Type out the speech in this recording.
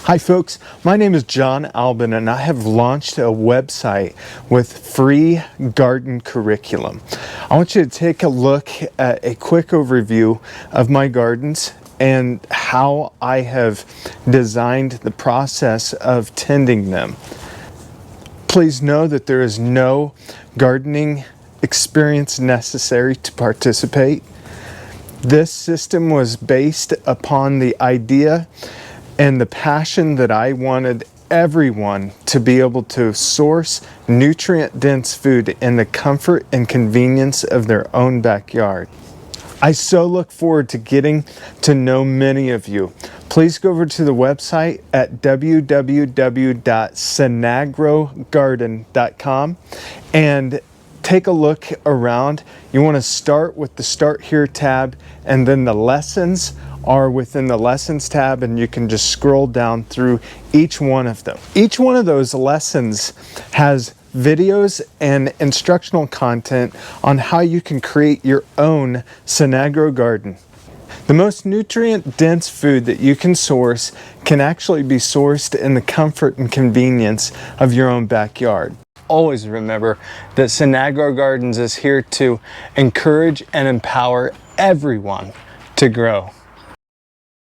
Hi folks, my name is John Albin and I have launched a website with free garden curriculum. I want you to take a look at a quick overview of my gardens and how I have designed the process of tending them. Please know that there is no gardening experience necessary to participate. This system was based upon the idea and the passion that I wanted everyone to be able to source nutrient-dense food in the comfort and convenience of their own backyard. I so look forward to getting to know many of you. Please go over to the website at www.cinagrogarden.com and take a look around. You want to start with the Start Here tab, and then the lessons are within the Lessons tab, and you can just scroll down through each one of them. Each one of those lessons has videos and instructional content on how you can create your own Cinagro garden. The most nutrient-dense food that you can source can actually be sourced in the comfort and convenience of your own backyard. Always remember that Cinagro Gardens is here to encourage and empower everyone to grow.